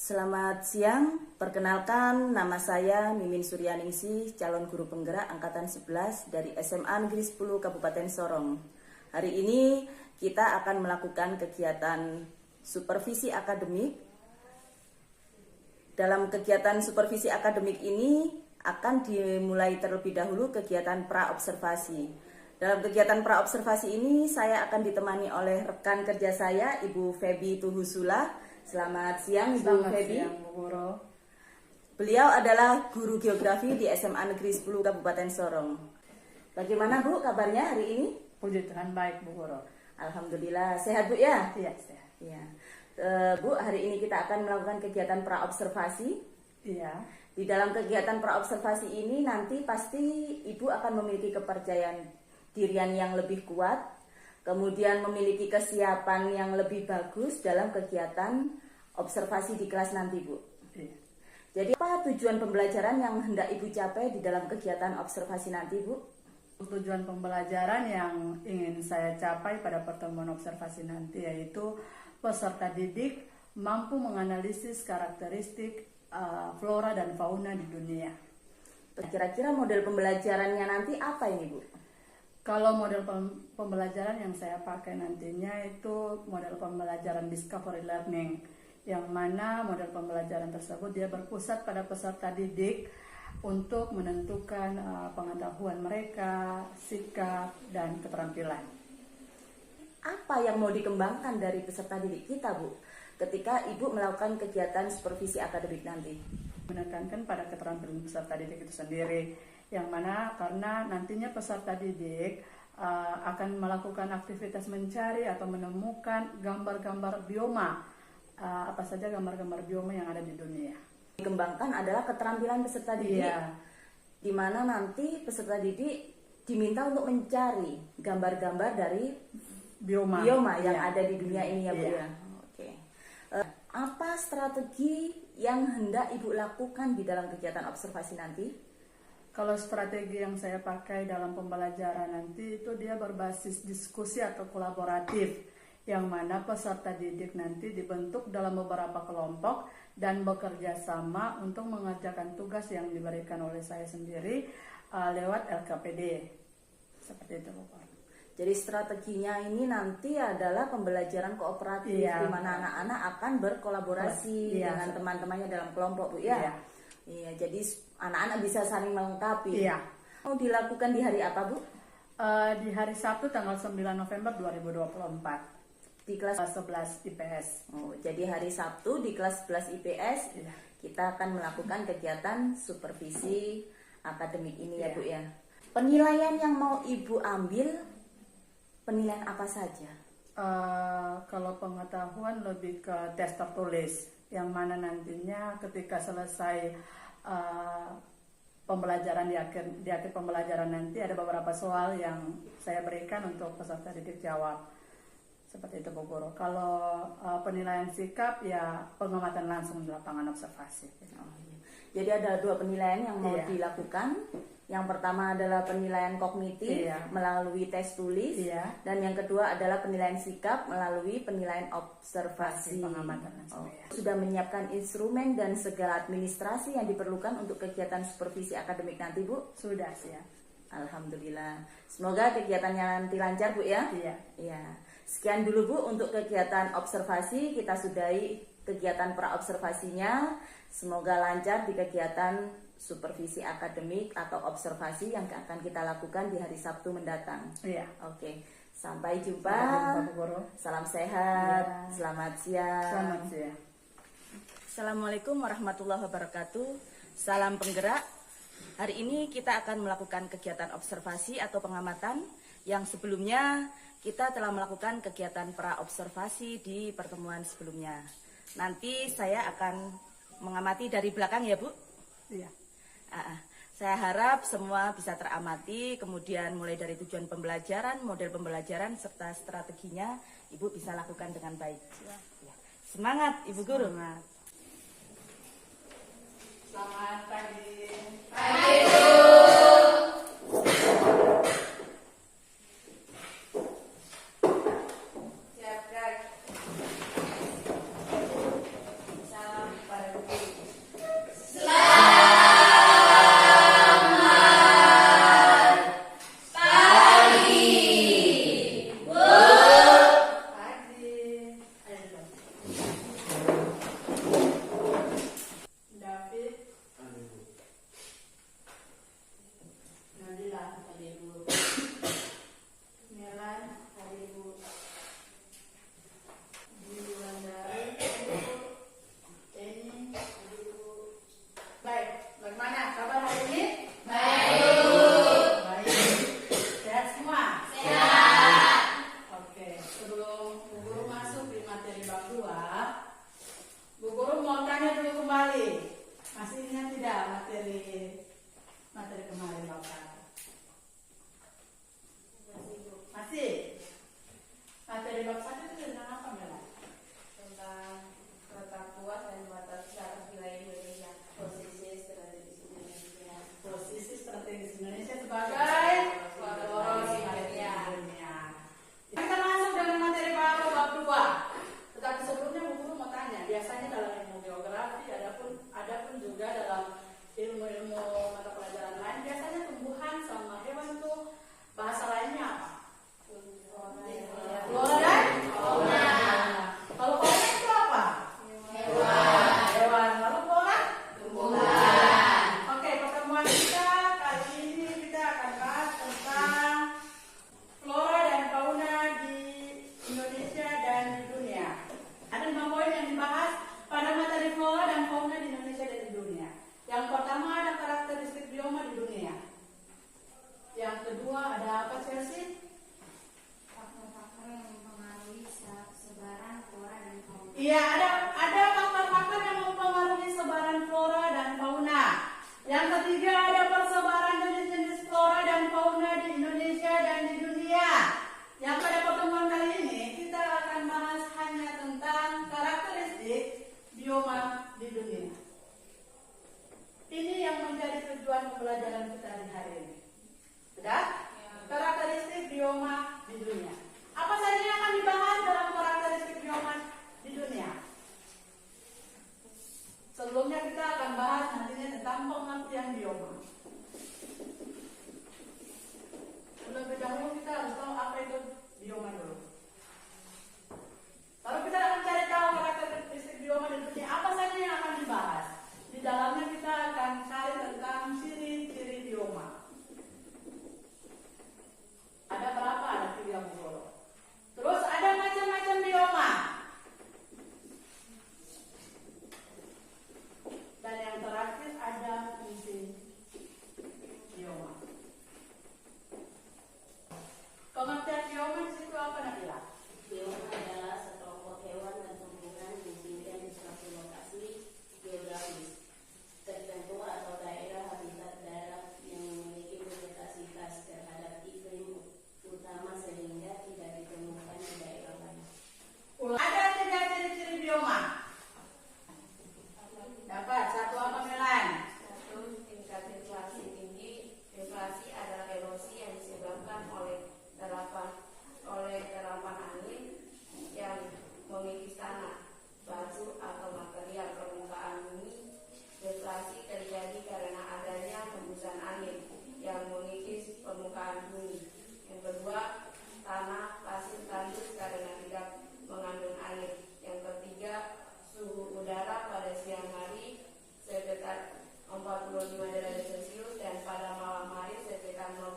Selamat siang, perkenalkan nama saya Mimin Suryaningsih, calon guru penggerak Angkatan 11 dari SMA Negeri 10 Kabupaten Sorong. Hari ini kita akan melakukan kegiatan supervisi akademik. Dalam kegiatan supervisi akademik ini akan dimulai terlebih dahulu kegiatan pra-observasi. Dalam kegiatan pra-observasi ini saya akan ditemani oleh rekan kerja saya, Ibu Febi Tuhusula. Selamat siang, Ibu Febi. Selamat siang, Bu Guru. Beliau adalah guru geografi di SMA Negeri 10 Kabupaten Sorong. Bagaimana Bu kabarnya hari ini? Puji Tuhan baik, Bu Guru. Alhamdulillah, sehat Bu ya? Iya, sehat. Iya. Bu, hari ini kita akan melakukan kegiatan pra-observasi. Iya. Di dalam kegiatan pra-observasi ini nanti pasti Ibu akan memiliki kepercayaan dirian yang lebih kuat, kemudian memiliki kesiapan yang lebih bagus dalam kegiatan observasi di kelas nanti, Bu. Iya. Jadi apa tujuan pembelajaran yang hendak Ibu capai di dalam kegiatan observasi nanti, Bu? Tujuan pembelajaran yang ingin saya capai pada pertemuan observasi nanti yaitu peserta didik mampu menganalisis karakteristik flora dan fauna di dunia. Kira-kira model pembelajarannya nanti apa ini, Bu? Kalau model pembelajaran yang saya pakai nantinya itu model pembelajaran discovery learning, yang mana model pembelajaran tersebut dia berpusat pada peserta didik untuk menentukan pengetahuan mereka, sikap, dan keterampilan. Apa yang mau dikembangkan dari peserta didik kita, Bu, ketika Ibu melakukan kegiatan supervisi akademik nanti? Menekankan pada keterampilan peserta didik itu sendiri, yang mana karena nantinya peserta didik akan melakukan aktivitas mencari atau menemukan gambar-gambar bioma, apa saja gambar-gambar bioma yang ada di dunia. Dikembangkan adalah keterampilan peserta didik, di mana nanti peserta didik diminta untuk mencari gambar-gambar dari bioma yang ada di dunia ini ya, Bu ya. Oke. Apa strategi yang hendak Ibu lakukan di dalam kegiatan observasi nanti? Kalau strategi yang saya pakai dalam pembelajaran nanti itu dia berbasis diskusi atau kolaboratif, yang mana peserta didik nanti dibentuk dalam beberapa kelompok dan bekerja sama untuk mengerjakan tugas yang diberikan oleh saya sendiri lewat LKPD. Seperti itu, Bu. Jadi strateginya ini nanti adalah pembelajaran kooperatif, di mana anak-anak akan berkolaborasi dengan teman-temannya dalam kelompok, Bu ya. Iya, jadi anak-anak bisa saling melengkapi. Iya. Mau dilakukan di hari apa, Bu? Di hari Sabtu tanggal 9 November 2024 di kelas 11 IPS. Oh, jadi hari Sabtu di kelas 11 IPS kita akan melakukan kegiatan supervisi akademik ini ya, Bu ya. Penilaian yang mau Ibu ambil, penilaian apa saja? Kalau pengetahuan lebih ke tes tertulis, yang mana nantinya ketika selesai pembelajaran di akhir pembelajaran nanti ada beberapa soal yang saya berikan untuk peserta didik jawab. Seperti itu, Bu Guru. Kalau penilaian sikap ya pengamatan langsung di lapangan observasi. Jadi ada dua penilaian yang mau dilakukan. Yang pertama adalah penilaian kognitif melalui tes tulis, dan yang kedua adalah penilaian sikap melalui penilaian observasi. Pengamatan langsung. Sudah menyiapkan instrumen dan segala administrasi yang diperlukan untuk kegiatan supervisi akademik nanti, Bu? Sudah siap. Alhamdulillah. Semoga kegiatannya nanti lancar, Bu ya. Iya. Sekian dulu, Bu, untuk kegiatan observasi. Kita sudahi kegiatan pra-observasinya. Semoga lancar di kegiatan supervisi akademik atau observasi yang akan kita lakukan di hari Sabtu mendatang. Oke. Sampai jumpa. Sampai jumpa, Bu Guru. Salam sehat. Selamat siang. Selamat siang. Assalamualaikum warahmatullahi wabarakatuh. Salam penggerak. Hari ini kita akan melakukan kegiatan observasi atau pengamatan yang sebelumnya kita telah melakukan kegiatan pra-observasi di pertemuan sebelumnya. Nanti saya akan mengamati dari belakang ya, Bu? Iya. Saya harap semua bisa teramati, kemudian mulai dari tujuan pembelajaran, model pembelajaran, serta strateginya Ibu bisa lakukan dengan baik. Semangat, Ibu Guru. Selamat pagi. Siap, guys. Salam pada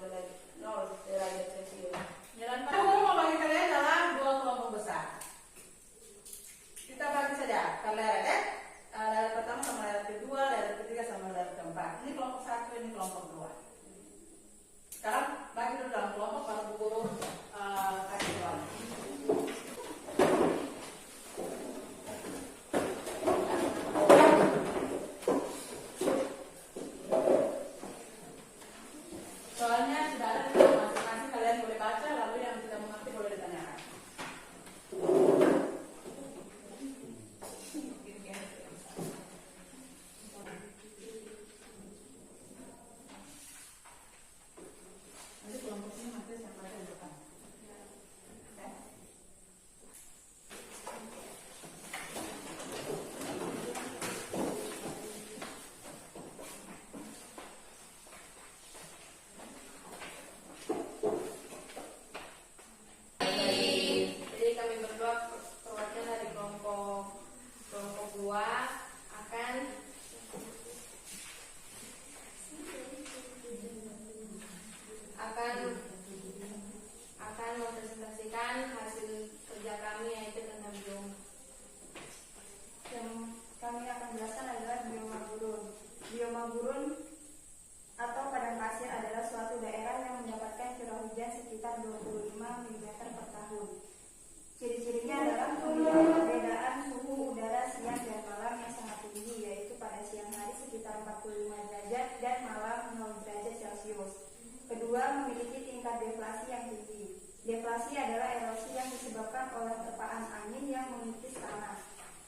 derajat Celcius. Aku mau bagi kalian dalam dua kelompok besar. Kita bagi saja per leret ya. Leret pertama sama leret kedua, leret ketiga sama leret keempat. Ini kelompok satu, ini kelompok dua. Sekarang bagi dulu dalam kelompok baru Bu Guru kasih tahu. Soalnya sudah ada di dalam masing-masing, kalian boleh baca, lalu yang tidak mengerti boleh ditanyakan. Nanti kelompok ini nanti saya baca di depan. Oke? Jadi kami berdua perwakilan dari kelompok dua akan mempresentasikan hasil kerja kami, yaitu tentang bioma. Yang kami akan jelaskan adalah bioma gurun. Bioma gurun atau padang pasir adalah suatu daerah yang mendapatkan curah hujan sekitar 25 mm per tahun. Ciri-cirinya adalah perbedaan suhu udara siang dan malam yang sangat tinggi, yaitu pada siang hari sekitar 45 derajat dan malam 0 derajat Celcius. Kedua, memiliki tingkat deflasi yang tinggi. Deflasi adalah erosi yang disebabkan oleh terpaan angin yang mengikis tanah,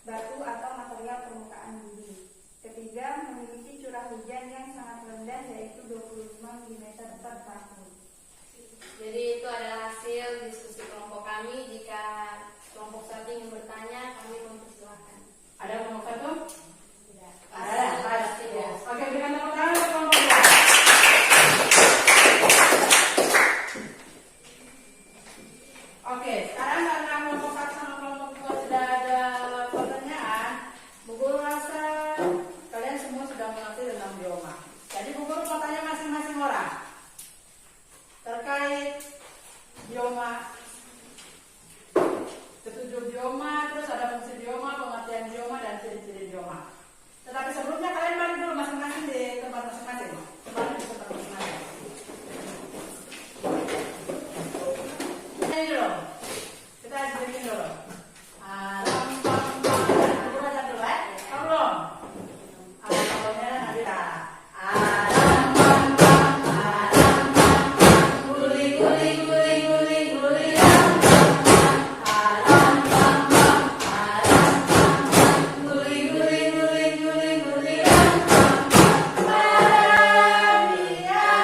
batu atau material permukaan bumi. Ketiga, memiliki curah hujan yang sangat rendah, yaitu 25 mm per tahun. Jadi itu adalah hasil diskusi kelompok kami. Jika kelompok satu ingin bertanya, kami mempersilahkan. Ada kelompok satu? Tidak. Ada, pasti ya. Tidak. Oke, berikan tepuk tangan untuk kelompok dua. Oke, sekarang karena kelompok satu sama kelompok dua sudah ada pertanyaan, Bu Guru rasa kalian semua sudah mengerti tentang bioma. Jadi Bu Guru mau tanya masing-masing orang terkait bioma, ketujuh bioma, terus ada fungsi bioma, pengertian bioma, dan ciri-ciri bioma. Tetapi sebelumnya kalian balik dulu masing-masing di tempat masing-masing. Balik di tempat masing-masing. Ini dulu, kita bikin dulu. Alam bang bang, dulu aja dulu ya. Tahu belum? Alamnya nanti dah. Alam bang bang, alam bang bang, guli guli guli guli guli alam bang bang, alam bang bang, guli guli guli guli guli alam bang bang,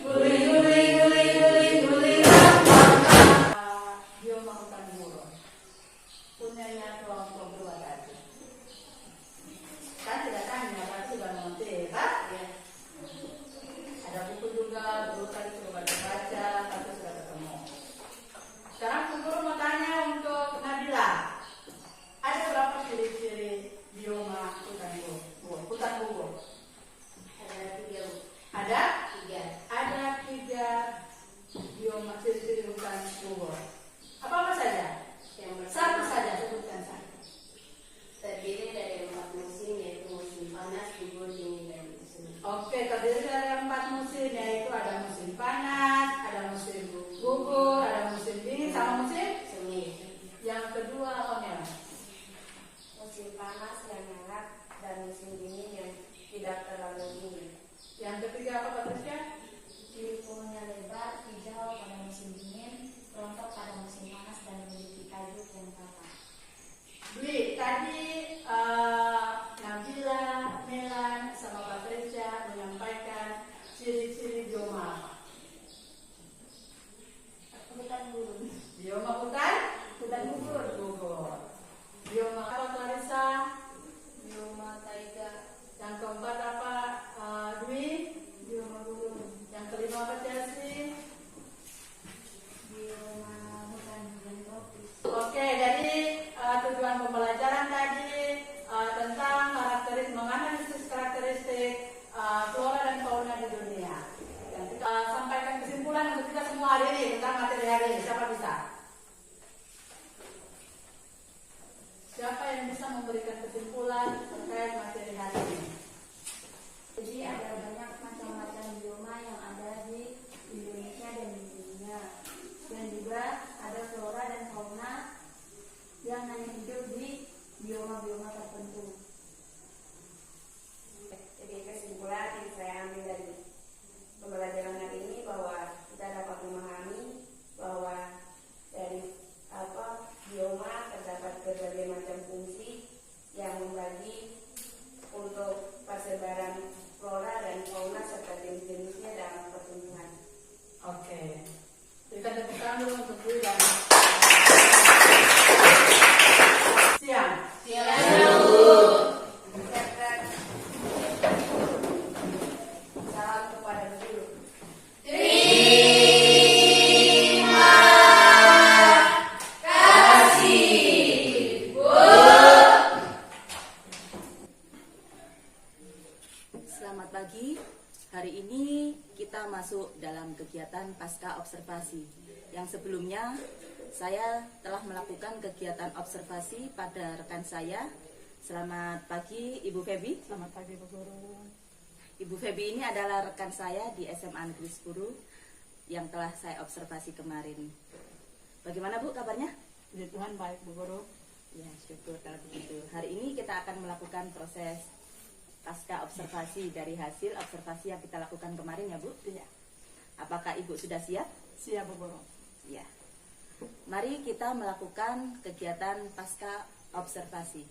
guli guli guli guli guli alam bang. Bioma hutan gurun punyanya kelompok dua tadi. Kan tidak tanya, tapi sudah mengerti, kan? Ya. Ada buku juga, dulu tadi sudah baca, tapi sudah ketemu. Sekarang Bu Guru mau tanya untuk Nabila. Ada berapa ciri-ciri bioma hutan gurun? Hutan gurun. Ada 3, Bu. Ada? 3. Ada 3 bioma ciri-ciri hutan gurun. Apa saja? Yang Satu pertama saja, sebutkan satu. terdiri dari 4 musim, yaitu musim panas, gugur, dingin, dan semi. Oke, terdiri dari 4 musim, yaitu ada musim panas, ada musim gugur, ada musim dingin, sama musim. Semi. Yang kedua apa Mela? Musim panas yang hangat dan musim dingin yang tidak terlalu dingin. Yang ketiga apa Patricia? Ciri pohonnya lebar, hijau pada musim dingin, rontok pada musim panas, dan memiliki kayu yang patah. hari ini tentang materi hari ini? Siapa bisa? Siapa yang bisa memberikan kesimpulan terkait materi hari ini? Jadi ada banyak macam-macam bioma yang ada di Indonesia dan di dunia. Dan juga ada flora dan fauna yang hanya hidup di bioma-bioma tertentu. Jadi kesimpulan yang saya ambil dari pembelajaran hari ini bahwa kita dapat memahami bahwa dari bioma terdapat berbagai macam fungsi yang membagi untuk persebaran flora dan fauna serta jenis-jenisnya dalam pertumbuhan. Oke. Berikan tepuk tangan dulu untuk Dwi dan siang. Salam kepada guru. Selamat pagi. Hari ini kita masuk dalam kegiatan pasca observasi. Yang sebelumnya saya telah melakukan kegiatan observasi pada rekan saya. Selamat pagi Ibu Febi. Selamat pagi Bu Guru. Ibu Febi ini adalah rekan saya di SMA Negeri 10 yang telah saya observasi kemarin. Bagaimana Bu kabarnya? Puji Tuhan baik Bu Guru. Ya, syukur kalau begitu. Hari ini kita akan melakukan proses pasca observasi dari hasil observasi yang kita lakukan kemarin ya Bu. Iya. Apakah Ibu sudah siap? Siap Bu Guru. Ya. Mari kita melakukan kegiatan pasca observasi.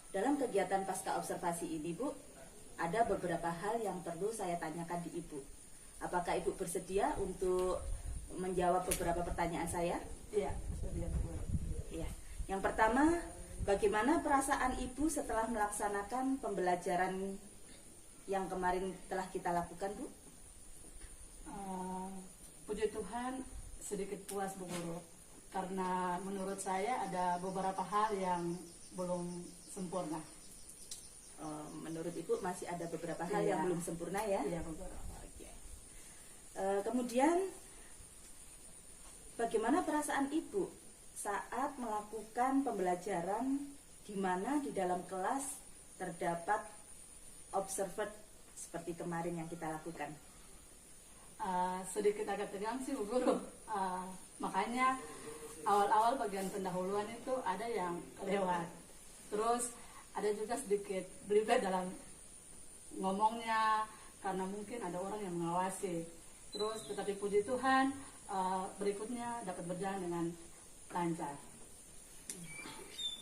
Dalam kegiatan pasca observasi ini Bu, ada beberapa hal yang perlu saya tanyakan di Ibu. Apakah Ibu bersedia untuk menjawab beberapa pertanyaan saya? Iya, bersedia Bu Guru. Ya. Yang pertama, bagaimana perasaan Ibu setelah melaksanakan pembelajaran yang kemarin telah kita lakukan, Bu? Puji Tuhan sedikit puas Bu Guru, karena menurut saya ada beberapa hal yang belum sempurna. Menurut Ibu masih ada beberapa hal Iya. yang belum sempurna ya? Iya Bu Guru. Oke. Kemudian bagaimana perasaan Ibu saat melakukan pembelajaran di mana di dalam kelas terdapat observer seperti kemarin yang kita lakukan? Sedikit agak tegang sih Bu Guru. Makanya awal-awal bagian pendahuluan itu ada yang kelewat. Terus ada juga sedikit belibet dalam ngomongnya karena mungkin ada orang yang mengawasi. Terus tetapi puji Tuhan berikutnya dapat berjalan dengan lancar.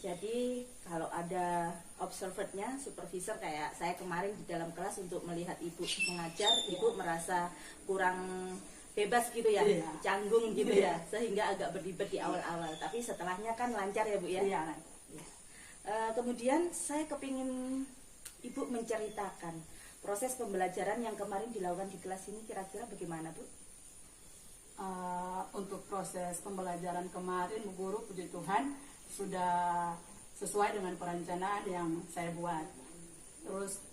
Jadi kalau ada observernya, supervisor kayak saya kemarin di dalam kelas untuk melihat Ibu mengajar, Ibu merasa kurang bebas gitu ya, Iya. canggung gitu ya, sehingga agak berlibat di awal-awal. Tapi setelahnya kan lancar ya Bu ya. Iya. Kemudian saya kepingin Ibu menceritakan proses pembelajaran yang kemarin dilakukan di kelas ini kira-kira bagaimana Bu? Untuk proses pembelajaran kemarin Bu Guru, puji Tuhan sudah sesuai dengan perencanaan yang saya buat. Terus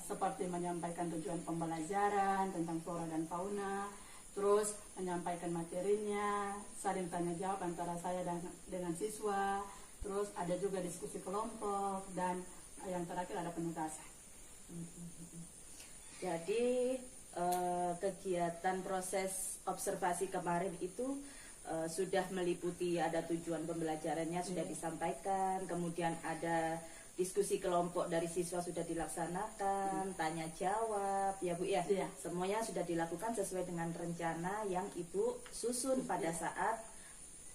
seperti menyampaikan tujuan pembelajaran tentang flora dan fauna, terus menyampaikan materinya, saling tanya jawab antara saya dengan siswa, terus ada juga diskusi kelompok, dan yang terakhir ada penutasan. Jadi kegiatan proses observasi kemarin itu sudah meliputi ada tujuan pembelajarannya sudah disampaikan, kemudian ada diskusi kelompok dari siswa sudah dilaksanakan, tanya jawab ya Bu ya. Iya. Semuanya sudah dilakukan sesuai dengan rencana yang Ibu susun pada saat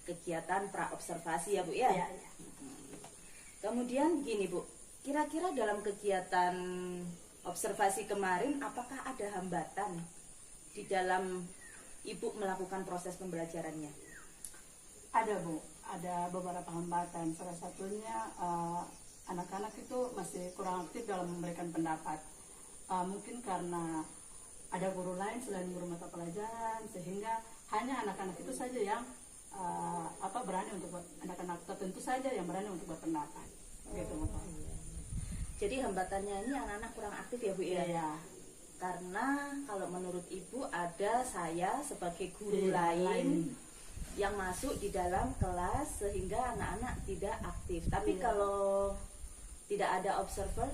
kegiatan pra observasi ya Bu ya. Iya. Kemudian gini Bu, kira-kira dalam kegiatan observasi kemarin apakah ada hambatan di dalam Ibu melakukan proses pembelajarannya? Ada Bu, ada beberapa hambatan. Salah satunya anak-anak itu masih kurang aktif dalam memberikan pendapat. Mungkin karena ada guru lain selain guru mata pelajaran, sehingga hanya anak-anak itu saja yang berani untuk anak-anak tertentu saja yang berani untuk berpendapat. Gitu Bu. Jadi hambatannya ini anak-anak kurang aktif ya Bu ya? Iya. Karena kalau menurut Ibu ada saya sebagai guru Iya, lain yang masuk di dalam kelas sehingga anak-anak tidak aktif. Tapi Iya. kalau tidak ada observer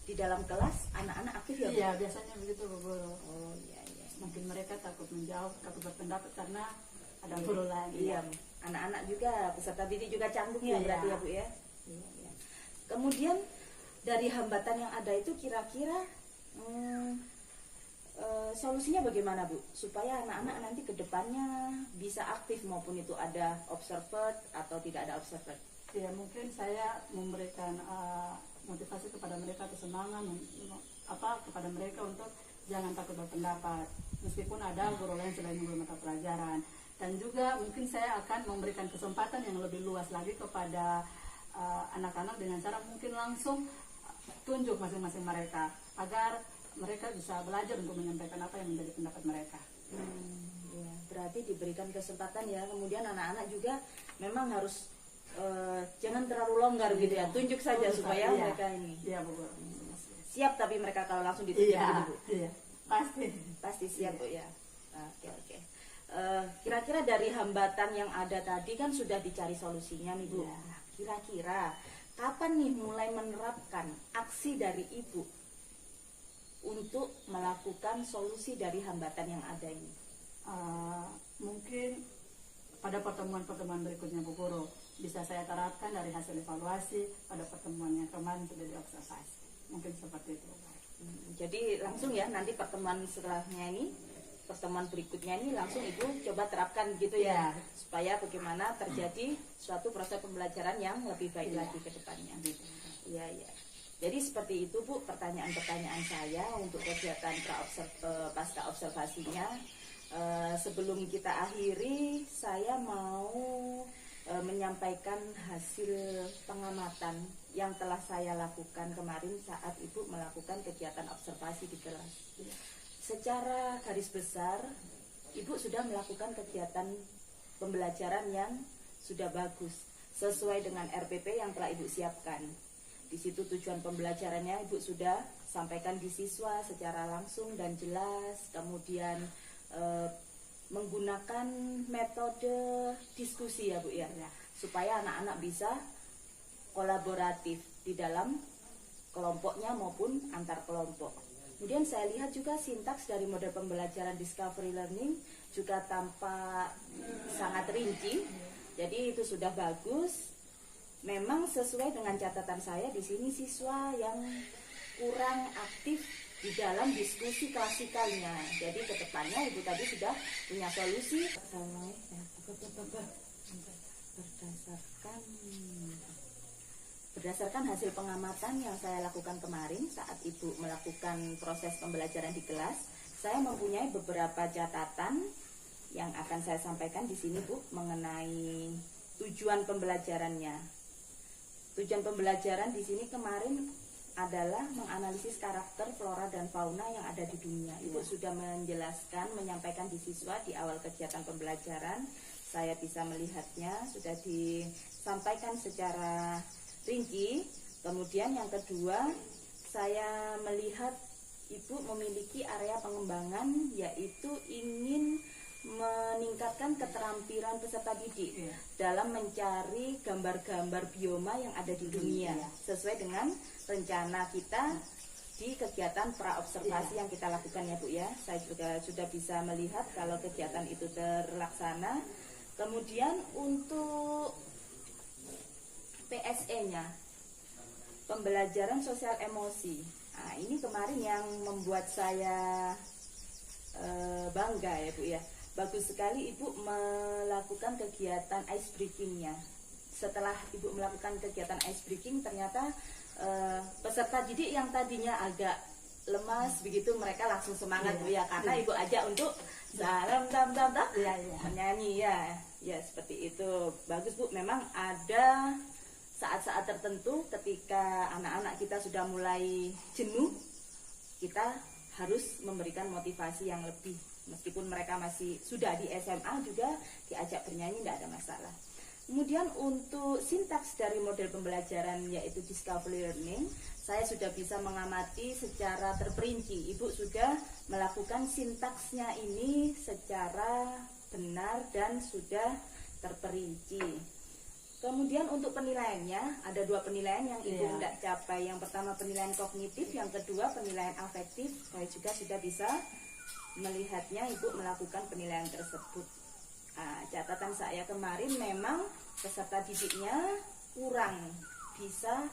di dalam kelas, anak-anak aktif ya Bu? Iya, biasanya begitu Bu Guru. Oh iya iya. Mungkin mereka takut menjawab, takut berpendapat karena ada guru lain. Iya, anak-anak juga peserta didik juga canggung ya Iya. berarti ya Bu ya. Iya, iya. Kemudian dari hambatan yang ada itu kira-kira solusinya bagaimana Bu? Supaya anak-anak nanti ke depannya bisa aktif maupun itu ada observer atau tidak ada observer. Ya, mungkin saya memberikan motivasi kepada mereka atau semangat kepada mereka untuk jangan takut berpendapat meskipun ada guru lain selain guru mata pelajaran. Dan juga mungkin saya akan memberikan kesempatan yang lebih luas lagi kepada anak-anak dengan cara mungkin langsung tunjuk masing-masing mereka agar mereka bisa belajar untuk menyampaikan apa yang menjadi pendapat mereka. Ya, berarti diberikan kesempatan ya. Kemudian anak-anak juga memang harus jangan terlalu longgar gitu ya. Tunjuk saja supaya Iya. mereka ini Iya, Bu Guru. siap. Tapi mereka kalau langsung ditunjuk Iya, gitu, Bu. iya, pasti. Pasti siap Bu ya. Oke oke. Kira-kira dari hambatan yang ada tadi kan sudah dicari solusinya nih Bu. Iya. Nah, kira-kira kapan nih mulai menerapkan aksi dari Ibu untuk melakukan solusi dari hambatan yang ada ini? Mungkin pada pertemuan-pertemuan berikutnya Bu Guru bisa saya terapkan dari hasil evaluasi pada pertemuan yang kemarin sudah diobservasi. Mungkin seperti itu. Jadi langsung ya nanti pertemuan setelahnya ini, pertemuan berikutnya ini langsung Ibu coba terapkan gitu ya, supaya bagaimana terjadi suatu proses pembelajaran yang lebih baik lagi ke depannya. Iya iya. Jadi seperti itu Bu pertanyaan-pertanyaan saya untuk kegiatan pasca observasinya. Sebelum kita akhiri, saya mau menyampaikan hasil pengamatan yang telah saya lakukan kemarin saat Ibu melakukan kegiatan observasi di kelas. Secara garis besar, Ibu sudah melakukan kegiatan pembelajaran yang sudah bagus sesuai dengan RPP yang telah Ibu siapkan. Di situ tujuan pembelajarannya Ibu sudah sampaikan di siswa secara langsung dan jelas. Kemudian menggunakan metode diskusi ya Bu ya, supaya anak-anak bisa kolaboratif di dalam kelompoknya maupun antar kelompok. Kemudian saya lihat juga sintaks dari model pembelajaran discovery learning juga tampak sangat rinci. Jadi itu sudah bagus. Memang sesuai dengan catatan saya di sini siswa yang kurang aktif di dalam diskusi klasikalnya. Jadi ke depannya Ibu tadi sudah punya solusi berdasarkan hasil pengamatan yang saya lakukan kemarin saat Ibu melakukan proses pembelajaran di kelas. Saya mempunyai beberapa catatan yang akan saya sampaikan di sini Bu mengenai tujuan pembelajarannya. Tujuan pembelajaran di sini kemarin adalah menganalisis karakter flora dan fauna yang ada di dunia. Ibu sudah menjelaskan, menyampaikan di siswa di awal kegiatan pembelajaran. Saya bisa melihatnya, sudah disampaikan secara rinci. Kemudian yang kedua, saya melihat Ibu memiliki area pengembangan, yaitu ingin meningkatkan keterampilan peserta didik dalam mencari gambar-gambar bioma yang ada di dunia sesuai dengan rencana kita di kegiatan praobservasi yang kita lakukan ya Bu ya. Saya juga sudah bisa melihat kalau kegiatan itu terlaksana. Kemudian untuk PSE-nya, pembelajaran sosial emosi. Nah, ini kemarin yang membuat saya bangga ya Bu ya. Bagus sekali Ibu melakukan kegiatan ice breaking-nya. Setelah Ibu melakukan kegiatan ice breaking, ternyata peserta didik yang tadinya agak lemas begitu, mereka langsung semangat Bu ya, karena Ibu ajak untuk salam menyanyi ya. Ya seperti itu. Bagus Bu, memang ada saat-saat tertentu ketika anak-anak kita sudah mulai jenuh, kita harus memberikan motivasi yang lebih. Meskipun mereka masih sudah di SMA juga diajak bernyanyi tidak ada masalah. Kemudian untuk sintaks dari model pembelajaran yaitu discovery learning, saya sudah bisa mengamati secara terperinci. Ibu sudah melakukan sintaksnya ini secara benar dan sudah terperinci. Kemudian untuk penilaiannya, ada 2 penilaian yang Ibu tidak capai. Yang pertama penilaian kognitif, yang kedua penilaian afektif. Saya juga sudah bisa melihatnya Ibu melakukan penilaian tersebut. Catatan saya kemarin memang peserta didiknya kurang bisa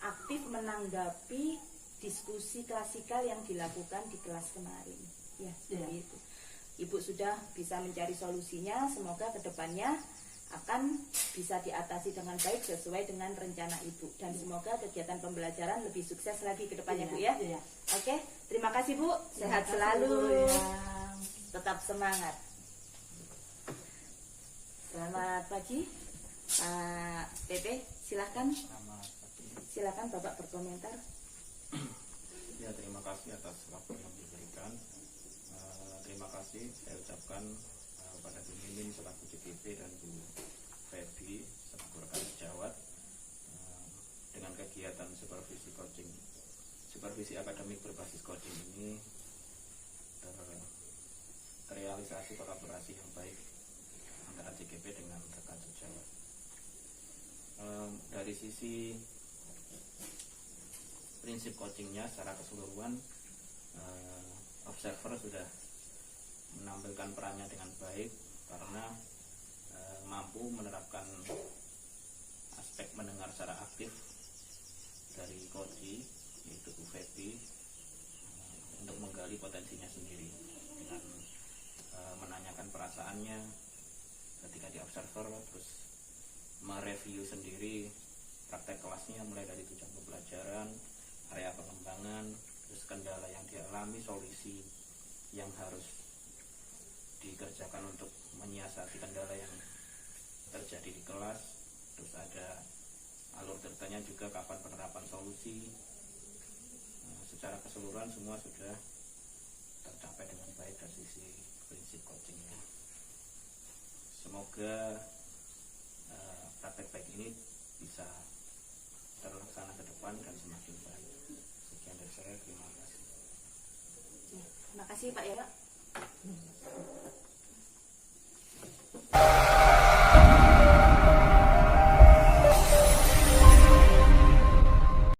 aktif menanggapi diskusi klasikal yang dilakukan di kelas kemarin. Ya, seperti itu. Ibu sudah bisa mencari solusinya, semoga kedepannya akan bisa diatasi dengan baik sesuai dengan rencana Ibu, dan semoga kegiatan pembelajaran lebih sukses lagi ke depannya, Bu ya. Oke, terima kasih Bu, sehat selalu, tetap semangat. Selamat pagi, Pak Pepe, silahkan. Silakan Bapak berkomentar. Ya, terima kasih atas waktu yang diberikan. Terima kasih saya ucapkan kepada Bu Mimin selaku CGP dan Bu Febi selaku rekan sejawat dengan kegiatan supervisi akademik berbasis coaching ini terrealisasi kolaborasi yang baik antara CGP dengan rekan sejawat. Dari sisi prinsip coachingnya secara keseluruhan, observer sudah menampilkan perannya dengan baik karena mampu menerapkan aspek mendengar secara aktif dari coachee yaitu Bu Febi untuk menggali potensinya sendiri dengan menanyakan perasaannya ketika di observer, terus mereview sendiri praktek kelasnya mulai dari tujuan pembelajaran, area pengembangan, terus kendala yang dialami, solusi yang harus dikerjakan untuk menyiasati kendala yang terjadi di kelas, terus ada alur ceritanya juga kapan penerapan solusi. Secara keseluruhan semua sudah tercapai dengan baik dari sisi prinsip coachingnya. Semoga praktek baik ini bisa terlaksana ke depan dan semakin baik. Sekian dari saya, terima kasih. Terima kasih Pak ya Pak.